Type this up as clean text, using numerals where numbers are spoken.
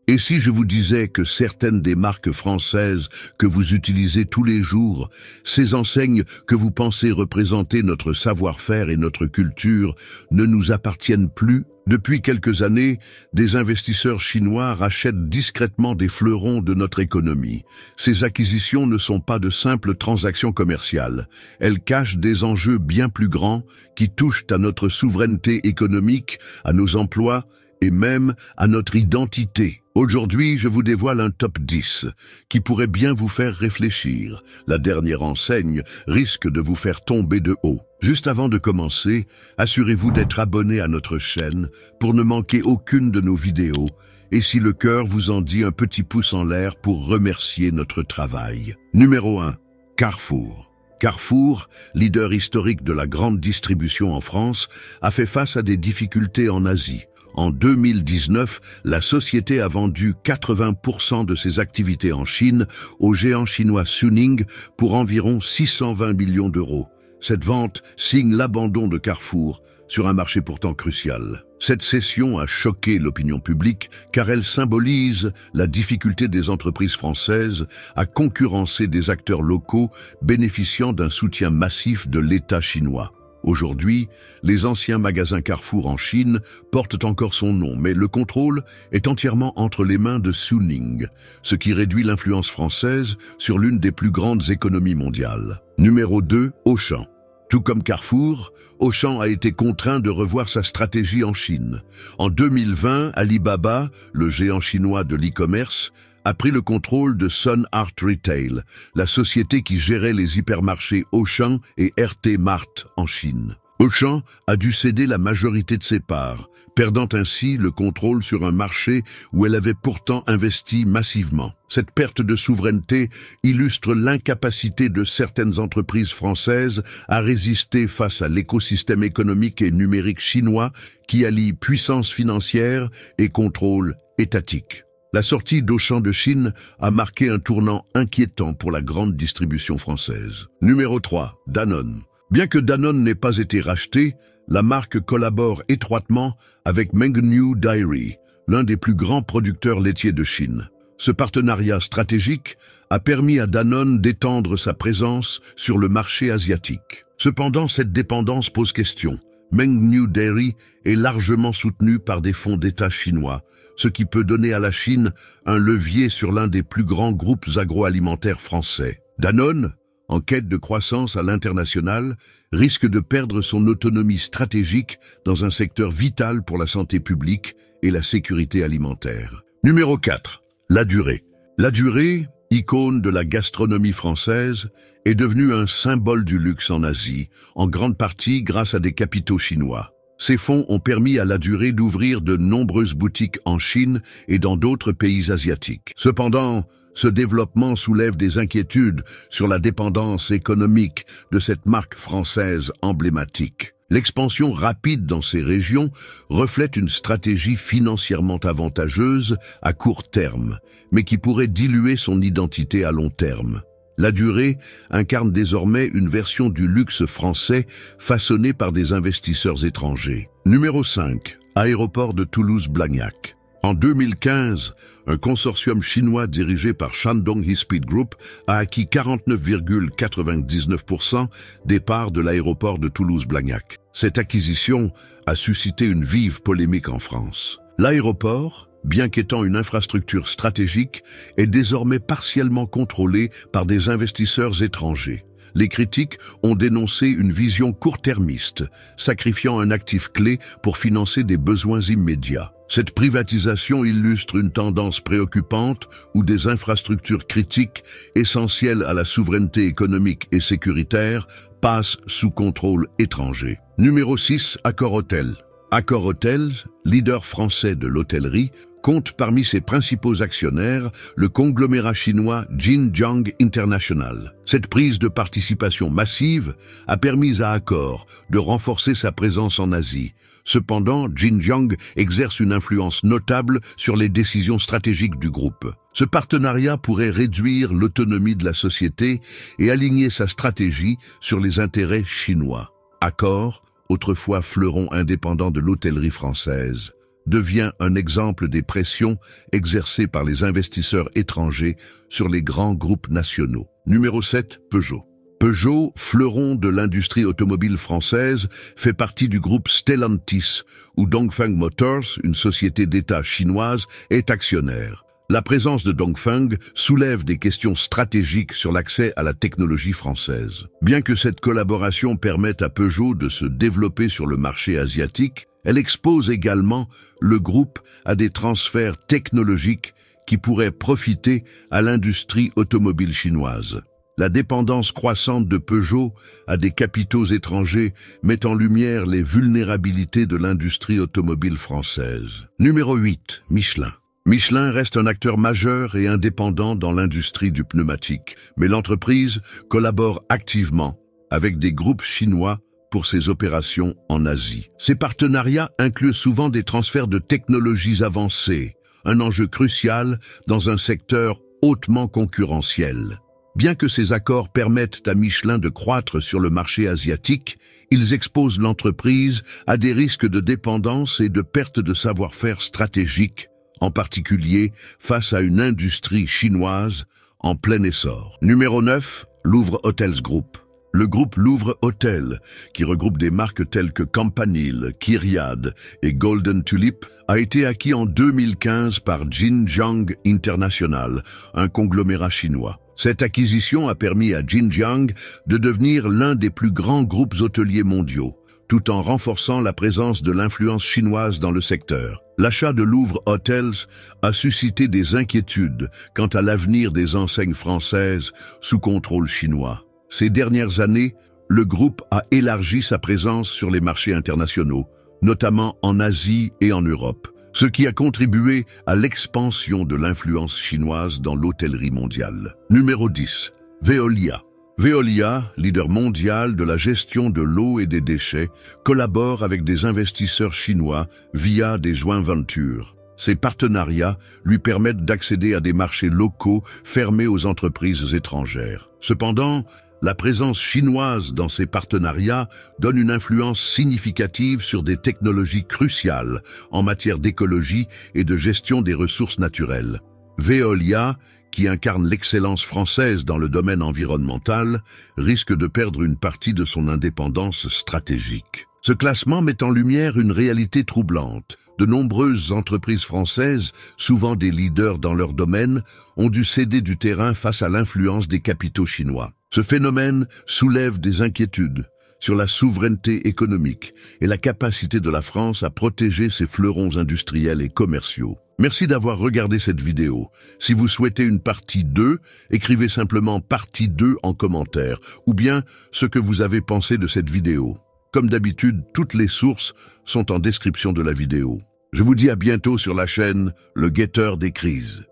Et si je vous disais que certaines des marques françaises que vous utilisez tous les jours, ces enseignes que vous pensez représenter notre savoir-faire et notre culture, ne nous appartiennent plus? Depuis quelques années, des investisseurs chinois rachètent discrètement des fleurons de notre économie. Ces acquisitions ne sont pas de simples transactions commerciales. Elles cachent des enjeux bien plus grands qui touchent à notre souveraineté économique, à nos emplois et même à notre identité. Aujourd'hui, je vous dévoile un top 10 qui pourrait bien vous faire réfléchir. La dernière enseigne risque de vous faire tomber de haut. Juste avant de commencer, assurez-vous d'être abonné à notre chaîne pour ne manquer aucune de nos vidéos. Et si le cœur vous en dit, un petit pouce en l'air pour remercier notre travail. Numéro 1. Carrefour. Carrefour, leader historique de la grande distribution en France, a fait face à des difficultés en Asie. En 2019, la société a vendu 80% de ses activités en Chine au géant chinois Suning pour environ 620 millions d'euros. Cette vente signe l'abandon de Carrefour sur un marché pourtant crucial. Cette cession a choqué l'opinion publique car elle symbolise la difficulté des entreprises françaises à concurrencer des acteurs locaux bénéficiant d'un soutien massif de l'État chinois. Aujourd'hui, les anciens magasins Carrefour en Chine portent encore son nom, mais le contrôle est entièrement entre les mains de Suning, ce qui réduit l'influence française sur l'une des plus grandes économies mondiales. Numéro 2, Auchan. Tout comme Carrefour, Auchan a été contraint de revoir sa stratégie en Chine. En 2020, Alibaba, le géant chinois de l'e-commerce, a pris le contrôle de Sun Art Retail, la société qui gérait les hypermarchés Auchan et RT Mart en Chine. Auchan a dû céder la majorité de ses parts, perdant ainsi le contrôle sur un marché où elle avait pourtant investi massivement. Cette perte de souveraineté illustre l'incapacité de certaines entreprises françaises à résister face à l'écosystème économique et numérique chinois qui allie puissance financière et contrôle étatique. La sortie d'Auchan de Chine a marqué un tournant inquiétant pour la grande distribution française. Numéro 3, Danone. Bien que Danone n'ait pas été racheté, la marque collabore étroitement avec Mengniu Dairy, l'un des plus grands producteurs laitiers de Chine. Ce partenariat stratégique a permis à Danone d'étendre sa présence sur le marché asiatique. Cependant, cette dépendance pose question. Mengniu Dairy est largement soutenu par des fonds d'État chinois, ce qui peut donner à la Chine un levier sur l'un des plus grands groupes agroalimentaires français. Danone, en quête de croissance à l'international, risque de perdre son autonomie stratégique dans un secteur vital pour la santé publique et la sécurité alimentaire. Numéro 4. Ladurée. Ladurée, icône de la gastronomie française, est devenue un symbole du luxe en Asie, en grande partie grâce à des capitaux chinois. Ces fonds ont permis à Ladurée d'ouvrir de nombreuses boutiques en Chine et dans d'autres pays asiatiques. Cependant, ce développement soulève des inquiétudes sur la dépendance économique de cette marque française emblématique. L'expansion rapide dans ces régions reflète une stratégie financièrement avantageuse à court terme, mais qui pourrait diluer son identité à long terme. Ladurée incarne désormais une version du luxe français façonnée par des investisseurs étrangers. Numéro 5. Aéroport de Toulouse-Blagnac. En 2015, un consortium chinois dirigé par Shandong He-Speed Group a acquis 49,99% des parts de l'aéroport de Toulouse-Blagnac. Cette acquisition a suscité une vive polémique en France. L'aéroport, bien qu'étant une infrastructure stratégique, est désormais partiellement contrôlé par des investisseurs étrangers. Les critiques ont dénoncé une vision court-termiste, sacrifiant un actif clé pour financer des besoins immédiats. Cette privatisation illustre une tendance préoccupante où des infrastructures critiques, essentielles à la souveraineté économique et sécuritaire, passent sous contrôle étranger. Numéro 6, Accor Hotels. Accor Hotels, leader français de l'hôtellerie, compte parmi ses principaux actionnaires le conglomérat chinois Jinjiang International. Cette prise de participation massive a permis à Accor de renforcer sa présence en Asie. Cependant, Jinjiang exerce une influence notable sur les décisions stratégiques du groupe. Ce partenariat pourrait réduire l'autonomie de la société et aligner sa stratégie sur les intérêts chinois. Accor, autrefois fleuron indépendant de l'hôtellerie française, devient un exemple des pressions exercées par les investisseurs étrangers sur les grands groupes nationaux. Numéro 7, Peugeot. Peugeot, fleuron de l'industrie automobile française, fait partie du groupe Stellantis, où Dongfeng Motors, une société d'État chinoise, est actionnaire. La présence de Dongfeng soulève des questions stratégiques sur l'accès à la technologie française. Bien que cette collaboration permette à Peugeot de se développer sur le marché asiatique, elle expose également le groupe à des transferts technologiques qui pourraient profiter à l'industrie automobile chinoise. La dépendance croissante de Peugeot à des capitaux étrangers met en lumière les vulnérabilités de l'industrie automobile française. Numéro 8, Michelin. Michelin reste un acteur majeur et indépendant dans l'industrie du pneumatique, mais l'entreprise collabore activement avec des groupes chinois pour ses opérations en Asie. Ces partenariats incluent souvent des transferts de technologies avancées, un enjeu crucial dans un secteur hautement concurrentiel. Bien que ces accords permettent à Michelin de croître sur le marché asiatique, ils exposent l'entreprise à des risques de dépendance et de perte de savoir-faire stratégique, en particulier face à une industrie chinoise en plein essor. Numéro 9, Louvre Hotels Group. Le groupe Louvre Hôtel, qui regroupe des marques telles que Campanile, Kyriade et Golden Tulip, a été acquis en 2015 par Jinjiang International, un conglomérat chinois. Cette acquisition a permis à Jinjiang de devenir l'un des plus grands groupes hôteliers mondiaux, tout en renforçant la présence de l'influence chinoise dans le secteur. L'achat de Louvre Hotels a suscité des inquiétudes quant à l'avenir des enseignes françaises sous contrôle chinois. Ces dernières années, le groupe a élargi sa présence sur les marchés internationaux, notamment en Asie et en Europe, ce qui a contribué à l'expansion de l'influence chinoise dans l'hôtellerie mondiale. Numéro 10. Veolia. Veolia, leader mondial de la gestion de l'eau et des déchets, collabore avec des investisseurs chinois via des joint ventures. Ces partenariats lui permettent d'accéder à des marchés locaux fermés aux entreprises étrangères. Cependant, la présence chinoise dans ces partenariats donne une influence significative sur des technologies cruciales en matière d'écologie et de gestion des ressources naturelles. Veolia, qui incarne l'excellence française dans le domaine environnemental, risque de perdre une partie de son indépendance stratégique. Ce classement met en lumière une réalité troublante. De nombreuses entreprises françaises, souvent des leaders dans leur domaine, ont dû céder du terrain face à l'influence des capitaux chinois. Ce phénomène soulève des inquiétudes sur la souveraineté économique et la capacité de la France à protéger ses fleurons industriels et commerciaux. Merci d'avoir regardé cette vidéo. Si vous souhaitez une partie 2, écrivez simplement partie 2 en commentaire, ou bien ce que vous avez pensé de cette vidéo. Comme d'habitude, toutes les sources sont en description de la vidéo. Je vous dis à bientôt sur la chaîne Le Guetteur des Crises.